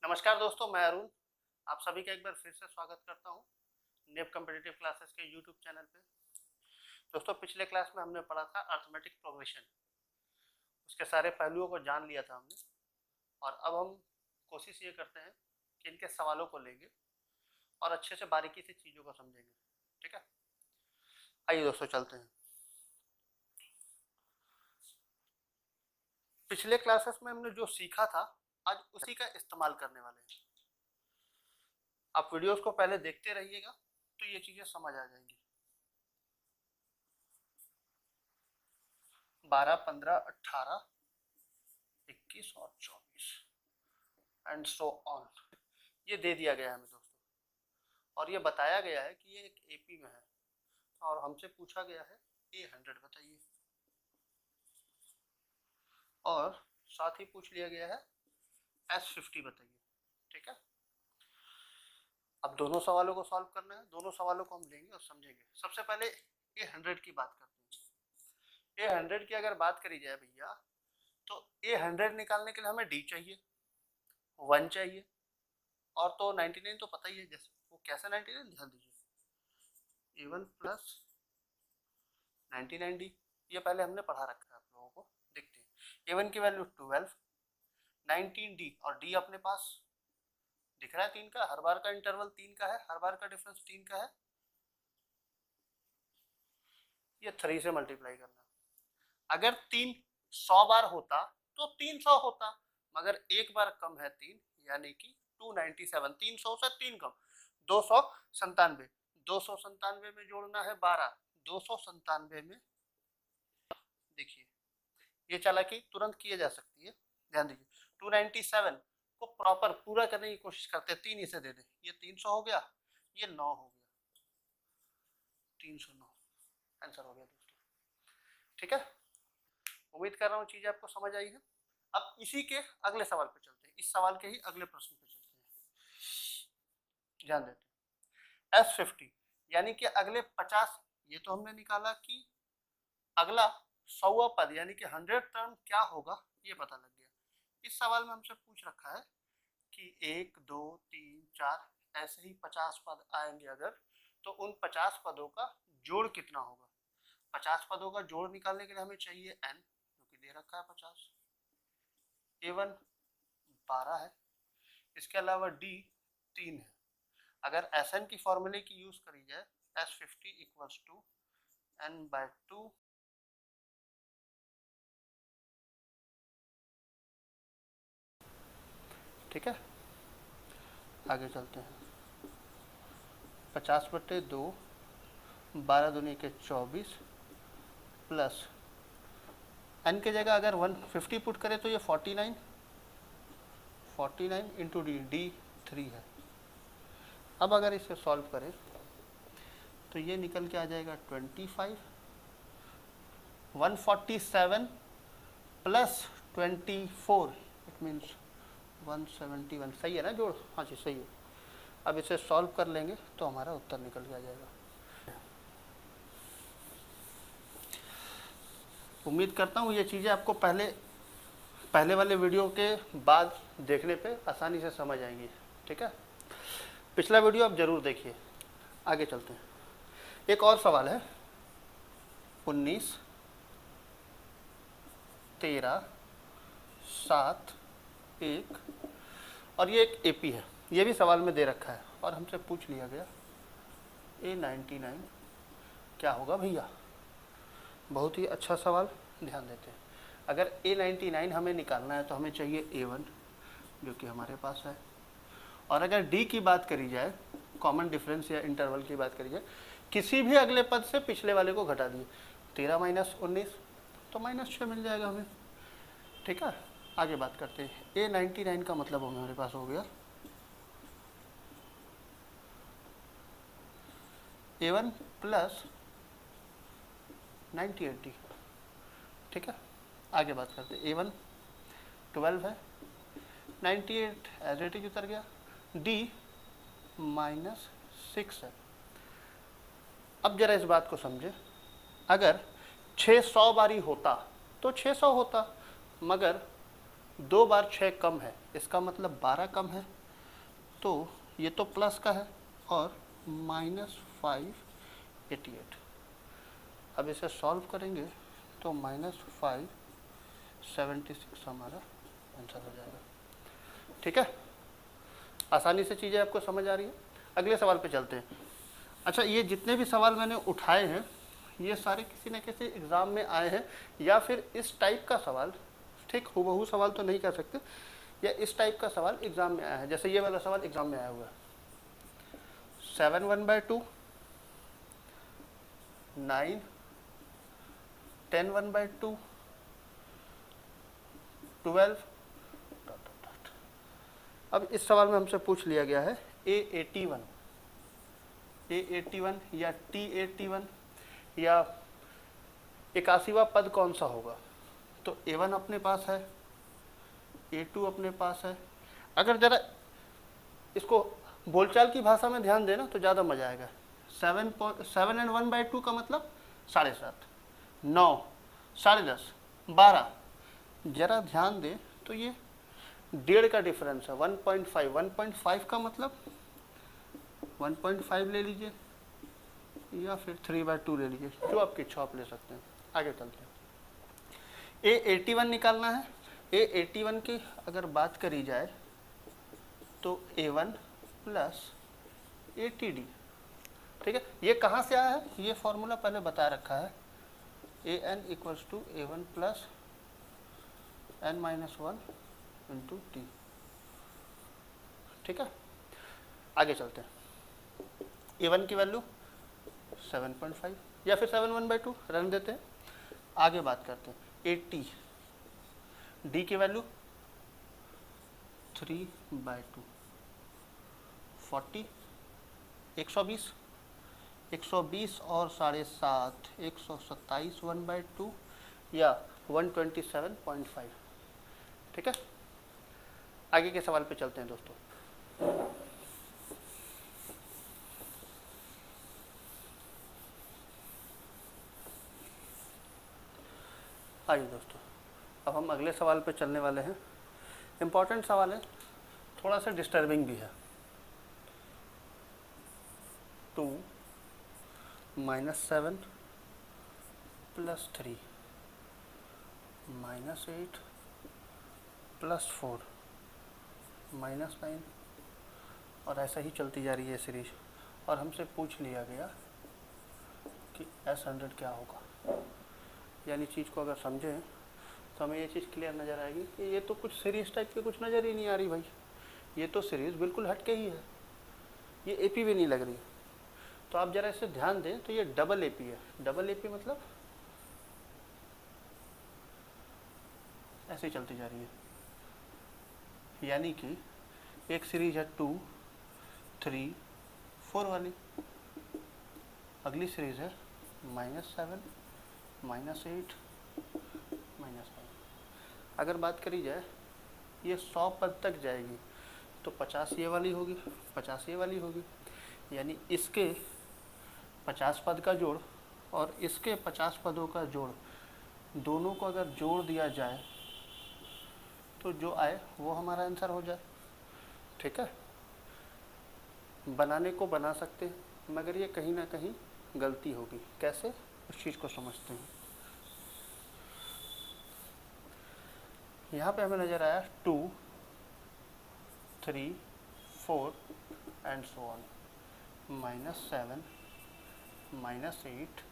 नमस्कार दोस्तों, मैं अरुण। आप सभी का एक बार फिर से स्वागत करता हूं नेप कॉम्पिटिटिव क्लासेस के यूट्यूब चैनल पे। दोस्तों, पिछले क्लास में हमने पढ़ा था अर्थमेटिक प्रोग्रेशन। उसके सारे पहलुओं को जान लिया था हमने, और अब हम कोशिश ये करते हैं कि इनके सवालों को लेंगे और अच्छे से बारीकी से चीज़ों को समझेंगे। ठीक है, आइए दोस्तों चलते हैं। पिछले क्लासेस में हमने जो सीखा था, आज उसी का इस्तेमाल करने वाले हैं। आप वीडियोस को पहले देखते रहिएगा तो ये चीज़ें समझ आ जाएंगी। 12, 15, 18, 21 और 24 एंड सो ऑन, ये दे दिया गया है हमें दोस्तों, और ये बताया गया है कि ये एक एपी में है, और हमसे पूछा गया है A100 बताइए, और साथ ही पूछ लिया गया है S50 बताइए। ठीक है, अब दोनों सवालों को सॉल्व करना है, दोनों सवालों को हम लेंगे और समझेंगे। सबसे पहले A100 की बात करते हैं। A100 की अगर बात करी जाए भैया, तो A100 निकालने के लिए हमें D चाहिए, 1 चाहिए, और तो 99 तो पता ही है, जैसे वो कैसे 99, ध्यान दीजिए A1 प्लस 99D, ये पहले हमने पढ़ा रखा है आप लोगों को। देखते हैं A1 की वैल्यू 12, 19D, और D अपने पास दिख रहा है 3 का, हर बार का इंटरवल 3 का है, हर बार का डिफरेंस 3 का है, ये 3 से मल्टीप्लाई करना। अगर 3 100 बार होता तो 300 होता, मगर एक बार कम है 3, यानी कि 297, 300 से 3 कम, 297। 297 में जोड़ना है 12, 297 में, देखिए ये चालाकी तुरंत किए जा सकती है। ध्यान दीजिए 297 को प्रॉपर पूरा करने की कोशिश करते हैं, 3 इसे दे दें, ये 300 हो गया, ये 9 हो गया, 309 आंसर हो गया दोस्तों। ठीक है, उम्मीद कर रहा हूँ चीज़ आपको समझ आई है। अब इसी के अगले सवाल पे चलते हैं, इस सवाल के ही अगले प्रश्न पे चलते हैं, ध्यान देते हैं। S50 यानी कि अगले 50, ये तो हमने निकाला कि अगला 100वां पद यानी कि 100 टर्म क्या होगा, ये पता लग गया। इस सवाल में हमसे पूछ रखा है कि 1, 2, 3, 4 ऐसे ही 50 पद आएंगे अगर, तो उन 50 पदों का जोड़ कितना होगा। 50 पदों का जोड़ निकालने के लिए हमें चाहिए n, जो कि दे रखा है 50। A1 12 है, इसके अलावा D 3 है। अगर Sn की फॉर्मूले की यूज करी जाए, S50 इक्वल्स टू n/2, ठीक है, आगे चलते हैं। 50/2, 12 दूनी के 24, प्लस n के जगह अगर 150 पुट करें तो ये 49, 49 इंटू D 3 है। अब अगर इसे सॉल्व करें तो ये निकल के आ जाएगा 25, 147 प्लस 24, इट मीन्स 171। सही है ना जोड़? हाँ जी सही है। अब इसे सॉल्व कर लेंगे तो हमारा उत्तर निकल के आ जाएगा। उम्मीद करता हूँ ये चीज़ें आपको पहले वाले वीडियो के बाद देखने पे आसानी से समझ आएंगी। ठीक है, पिछला वीडियो आप ज़रूर देखिए। आगे चलते हैं, एक और सवाल है। 19, 13, 7, 1, और ये एक एपी है, ये भी सवाल में दे रखा है, और हमसे पूछ लिया गया A99 क्या होगा भैया। बहुत ही अच्छा सवाल, ध्यान देते हैं। अगर A99 हमें निकालना है तो हमें चाहिए A1, जो कि हमारे पास है, और अगर D की बात करी जाए, कॉमन डिफरेंस या इंटरवल की बात करी जाए, किसी भी अगले पद से पिछले वाले को घटा दिए, 13 माइनस 19 तो -6 मिल जाएगा हमें। ठीक है, आगे बात करते हैं। A99 का मतलब हमारे पास हो गया A1 प्लस 90/80। ठीक है, आगे बात करते हैं। A1 12 है, 98 एज इट इज उतर गया, D -6 है। अब जरा इस बात को समझे, अगर 600 बारी होता तो 600 होता, मगर 2 बार 6 कम है, इसका मतलब 12 कम है, तो ये तो प्लस का है और -588। अब इसे सॉल्व करेंगे तो -576 हमारा आंसर हो जाएगा। ठीक है, आसानी से चीज़ें आपको समझ आ रही है। अगले सवाल पे चलते हैं। अच्छा, ये जितने भी सवाल मैंने उठाए हैं ये सारे किसी न किसी एग्ज़ाम में आए हैं, या फिर इस टाइप का सवाल, ठीक हूबहू सवाल तो नहीं कह सकते, या इस टाइप का सवाल एग्ज़ाम में आया है। जैसे ये वाला सवाल एग्ज़ाम में आया हुआ है, 7 1/2, 9 10 1/2, 12। अब इस सवाल में हमसे पूछ लिया गया है A81 या T81 या 81वां पद कौन सा होगा। तो A1 अपने पास है, A2 अपने पास है। अगर जरा इसको बोलचाल की भाषा में ध्यान देना तो ज़्यादा मजा आएगा। 7 and 1/2 का मतलब 7.5, 9, 10.5, 12। जरा ध्यान दें तो ये 1.5 का डिफरेंस है, 1.5 का मतलब 1.5 ले लीजिए या फिर 3/2 ले लीजिए, जो आपकी इच्छा आप ले सकते हैं। आगे चलते हैं। A81 निकालना है। A81 की अगर बात करी जाए तो A1 प्लस ATD। ठीक है, ये कहाँ से आया है, ये फॉर्मूला पहले बता रखा है, AN = A1 plus n-1 into T। ठीक है, आगे चलते हैं। A1 की वैल्यू 7.5 या फिर 7 1/2 रन देते हैं। आगे बात करते हैं AT, D की वैल्यू 3/2, 40, 120, 120 और 7.5, 127 1/2 या 127.5। ठीक है, आगे के सवाल पे चलते हैं दोस्तों। आइए दोस्तों, अब हम अगले सवाल पे चलने वाले हैं। इम्पॉर्टेंट सवाल है, थोड़ा सा डिस्टर्बिंग भी है। 2 -7 + 3 -8 + 4 -9 और ऐसा ही चलती जा रही है सीरीज। और हमसे पूछ लिया गया कि S100 क्या होगा। यानी चीज़ को अगर समझें तो हमें ये चीज़ क्लियर नज़र आएगी कि ये तो कुछ सीरीज टाइप की कुछ नज़र ही नहीं आ रही भाई, ये तो सीरीज बिल्कुल हट के ही है, ये AP भी नहीं लग रही। तो आप ज़रा इसे ध्यान दें तो ये डबल AP है। डबल AP मतलब ऐसे चलती जा रही है, यानी कि एक सीरीज है 2 3 4 वाली, अगली सीरीज है -7 -8 -9। अगर बात करी जाए ये 100 पद तक जाएगी तो 50 ये वाली होगी, 50 ये वाली होगी, यानी इसके 50 पद का जोड़ और इसके 50 पदों का जोड़, दोनों को अगर जोड़ दिया जाए तो जो आए वो हमारा आंसर हो जाए। ठीक है, बनाने को बना सकते हैं, मगर ये कहीं ना कहीं गलती होगी। कैसे, उस चीज़ को समझते हैं। यहाँ पे हमें नज़र आया 2 3 4 एंड सो ऑन, -7 -8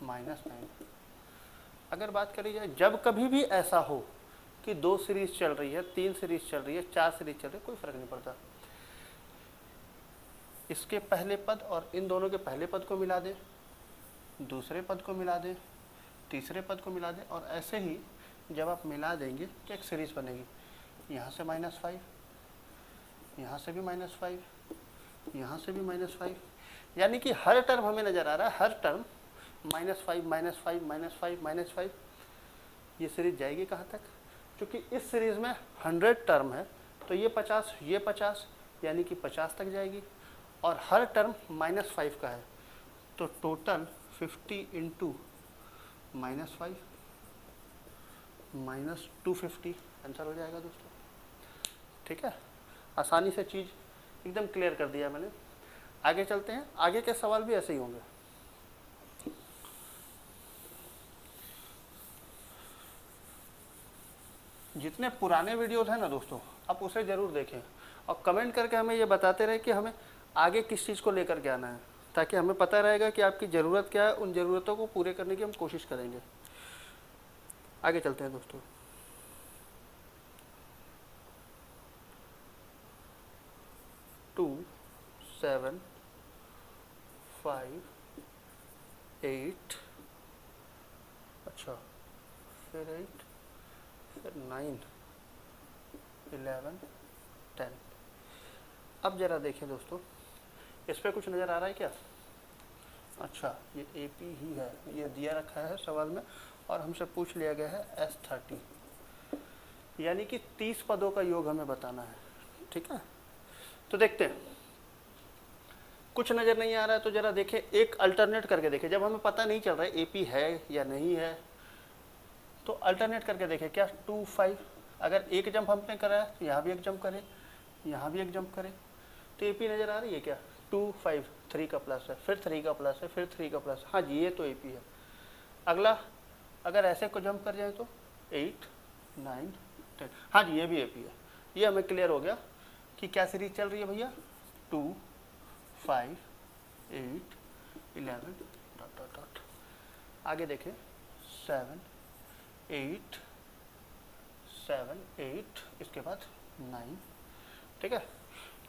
-9। अगर बात करी जाए जब कभी भी ऐसा हो कि 2 सीरीज चल रही है, 3 सीरीज चल रही है, 4 सीरीज चल रही है, कोई फ़र्क नहीं पड़ता, इसके पहले पद और इन दोनों के पहले पद को मिला दें, दूसरे पद को मिला दें, तीसरे पद को मिला दें, और ऐसे ही जब आप मिला देंगे तो एक सीरीज बनेगी। यहाँ से -5, यहाँ से भी -5, यहाँ से भी -5, यानी कि हर टर्म हमें नज़र आ रहा है, हर टर्म -5 -5 -5 -5। ये सीरीज जाएगी कहाँ तक, क्योंकि इस सीरीज़ में 100 टर्म है तो ये 50 ये 50, यानी कि 50 तक जाएगी, और हर टर्म -5 का है तो टोटल 50 × -5 -250 आंसर हो जाएगा दोस्तों। ठीक है, आसानी से चीज़ एकदम क्लियर कर दिया मैंने। आगे चलते हैं, आगे के सवाल भी ऐसे ही होंगे। जितने पुराने वीडियोस हैं ना दोस्तों, आप उसे ज़रूर देखें और कमेंट करके हमें ये बताते रहे कि हमें आगे किस चीज़ को लेकर के आना है, ताकि हमें पता रहेगा कि आपकी ज़रूरत क्या है। उन ज़रूरतों को पूरे करने की हम कोशिश करेंगे। आगे चलते हैं दोस्तों। 2 7 5 8, अच्छा फिर 8, फिर 9 11 10। अब ज़रा देखिए दोस्तों, इस पर कुछ नज़र आ रहा है क्या? अच्छा, ये AP ही है, ये दिया रखा है सवाल में और हमसे पूछ लिया गया है S30, यानी कि 30 पदों का योग हमें बताना है। ठीक है, तो देखते हैं। कुछ नज़र नहीं आ रहा है तो ज़रा देखें, एक अल्टरनेट करके देखें। जब हमें पता नहीं चल रहा है AP है या नहीं है, तो अल्टरनेट करके देखें। क्या 2 5, अगर एक जंप हमने करा है तो यहाँ भी एक जंप करें, यहाँ भी एक जंप करें, तो AP नज़र आ रही है क्या? 2 5, 3 का प्लस है, फिर 3 का प्लस है, फिर 3 का प्लस। हाँ जी, ये तो AP है। अगला, अगर ऐसे को जंप कर जाए तो 8 9 10, हाँ जी, ये भी AP है। ये हमें क्लियर हो गया कि क्या सीरीज चल रही है भैया, 2 5 8 11 डॉट डॉट डॉट। आगे देखें, 7 8 7 8, इसके बाद 9। ठीक है,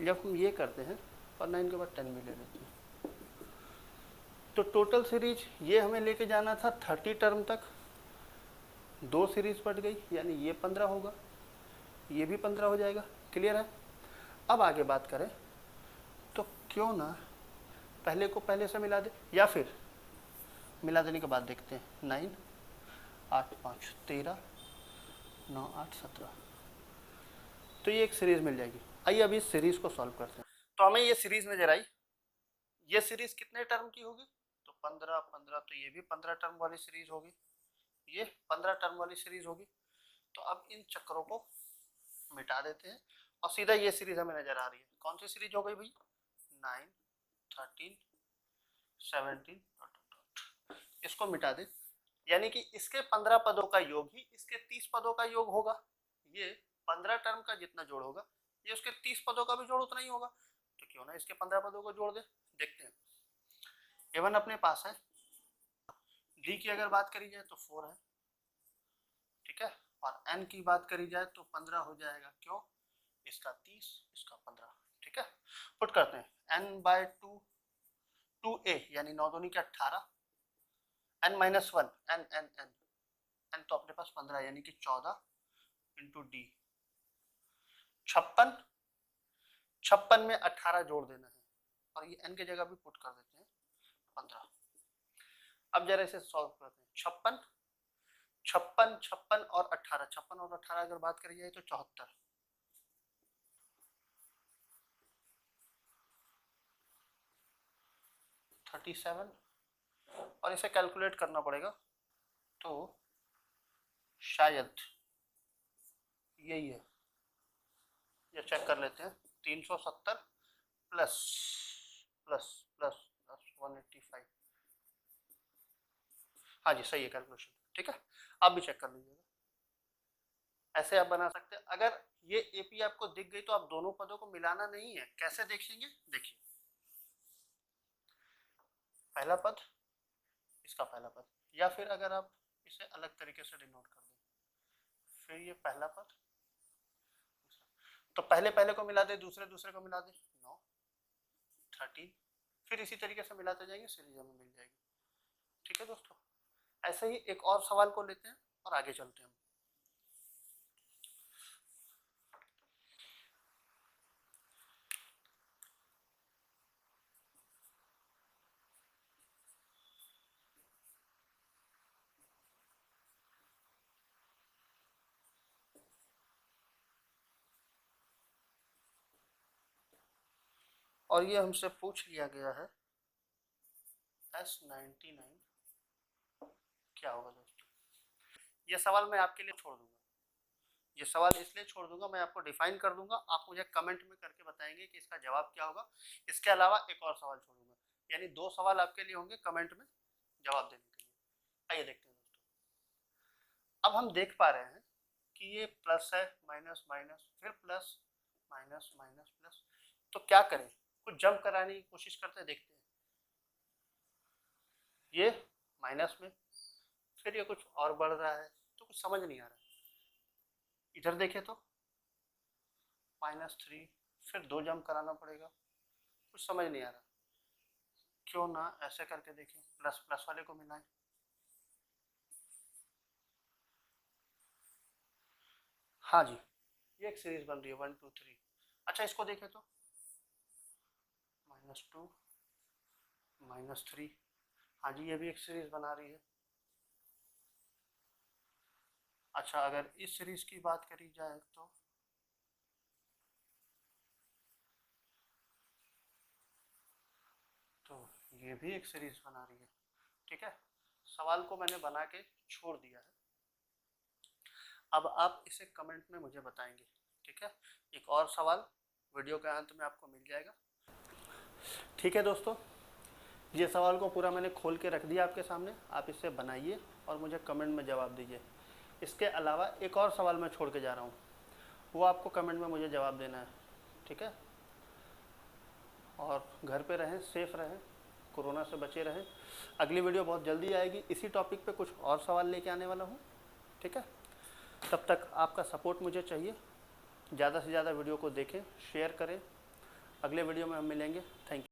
जब हम ये करते हैं और 9 के बाद 10 भी ले लेते हैं, तो टोटल सीरीज ये हमें लेके जाना था 30 टर्म तक। 2 सीरीज बढ़ गई, यानी ये 15 होगा, ये भी 15 हो जाएगा। क्लियर है? अब आगे बात करें तो क्यों ना पहले को पहले से मिला दे, या फिर मिला देने के बाद देखते हैं। 9 8 5 13 9 8 17, तो ये एक सीरीज मिल जाएगी। आइए अभी इस सीरीज को सॉल्व करते हैं। तो हमें ये सीरीज नजर आई। ये सीरीज कितने टर्म की होगी? तो 15 15, तो ये भी 15 टर्म वाली सीरीज होगी, ये 15 टर्म वाली सीरीज होगी। तो अब इन चक्रों को मिटा देते हैं और सीधा ये सीरीज हमें नजर आ रही है। कौन सी सीरीज हो गई भाई? 9 13 17, इसको मिटा दे, यानी कि इसके 15 पदों का योग ही इसके 30 पदों का योग होगा। ये 15 टर्म का जितना जोड़ होगा, ये उसके 30 पदों का भी जोड़ उतना ही होगा। तो क्यों ना इसके 15 पदों को जोड़ दे। देखते हैं। A1 अपने पास है, D की अगर बात करी जाए तो 4 है, ठीक है, और N की बात करी जाए तो 15 हो जाएगा। क्यों? इसका 30, इसका 15। ठीक है, पुट करते हैं। N/2 2A, यानी 9 दूनी के 18, N-1 N N N N तो अपने पास 15, यानी कि 14 इंटू D 56। 56 में 18 जोड़ देना है और ये N की जगह भी पुट कर देते हैं 15। अब जरा इसे सॉल्व करते हैं। 56 56 56 और 18, 56 और 18 अगर बात करी जाए तो 74, 37, और इसे कैलकुलेट करना पड़ेगा। तो शायद यही है, ये चेक कर लेते हैं। 370 प्लस प्लस प्लस प्लस 185, हाँ जी सही है कैलकुलेशन। ठीक है, आप भी चेक कर लीजिएगा। ऐसे आप बना सकते हैं। अगर ये AP आपको दिख गई तो आप दोनों पदों को मिलाना नहीं है। कैसे देखेंगे? देखिए, पहला पद, इसका पहला पद, या फिर अगर आप इसे अलग तरीके से डिनोट कर दें, फिर ये पहला पद, तो पहले पहले को मिला दे, दूसरे दूसरे को मिला दे, 9 13, फिर इसी तरीके से मिलाते जाएंगे, सीरीज हमें मिल जाएगी। ठीक है दोस्तों, ऐसे ही एक और सवाल को लेते हैं और आगे चलते हैं। और ये हमसे पूछ लिया गया है S99 क्या होगा दोस्तों। ये सवाल मैं आपके लिए छोड़ दूंगा, ये सवाल इसलिए छोड़ दूंगा, मैं आपको डिफाइन कर दूंगा, आप मुझे कमेंट में करके बताएंगे कि इसका जवाब क्या होगा। इसके अलावा एक और सवाल छोड़ूंगा, यानी 2 सवाल आपके लिए होंगे कमेंट में जवाब देने के लिए। आइए देखते हैं दोस्तों। अब हम देख पा रहे हैं कि ये प्लस है, माइनस माइनस, फिर प्लस, माइनस माइनस प्लस। तो क्या करें, कुछ जंप कराने की कोशिश करते हैं, देखते हैं। ये माइनस में, फिर ये कुछ और बढ़ रहा है, तो कुछ समझ नहीं आ रहा। इधर देखें तो -3, फिर 2 जंप कराना पड़ेगा, कुछ समझ नहीं आ रहा। क्यों ना ऐसे करके देखें, प्लस प्लस वाले को मिलाएं। हाँ जी, ये एक सीरीज बन रही है 1 2 3। अच्छा इसको देखें तो -2 -3, हाँ जी ये भी एक सीरीज बना रही है। अच्छा अगर इस सीरीज की बात करी जाए तो ये भी एक सीरीज बना रही है। ठीक है, सवाल को मैंने बना के छोड़ दिया है, अब आप इसे कमेंट में मुझे बताएंगे। ठीक है, एक और सवाल वीडियो के अंत में आपको मिल जाएगा। ठीक है दोस्तों, ये सवाल को पूरा मैंने खोल के रख दिया आपके सामने, आप इसे बनाइए और मुझे कमेंट में जवाब दीजिए। इसके अलावा एक और सवाल मैं छोड़ के जा रहा हूँ, वो आपको कमेंट में मुझे जवाब देना है। ठीक है, और घर पे रहें, सेफ रहें, कोरोना से बचे रहें। अगली वीडियो बहुत जल्दी आएगी, इसी टॉपिक पे कुछ और सवाल लेके आने वाला हूँ। ठीक है, तब तक आपका सपोर्ट मुझे चाहिए, ज़्यादा से ज़्यादा वीडियो को देखें, शेयर करें। अगले वीडियो में हम मिलेंगे। Thank you.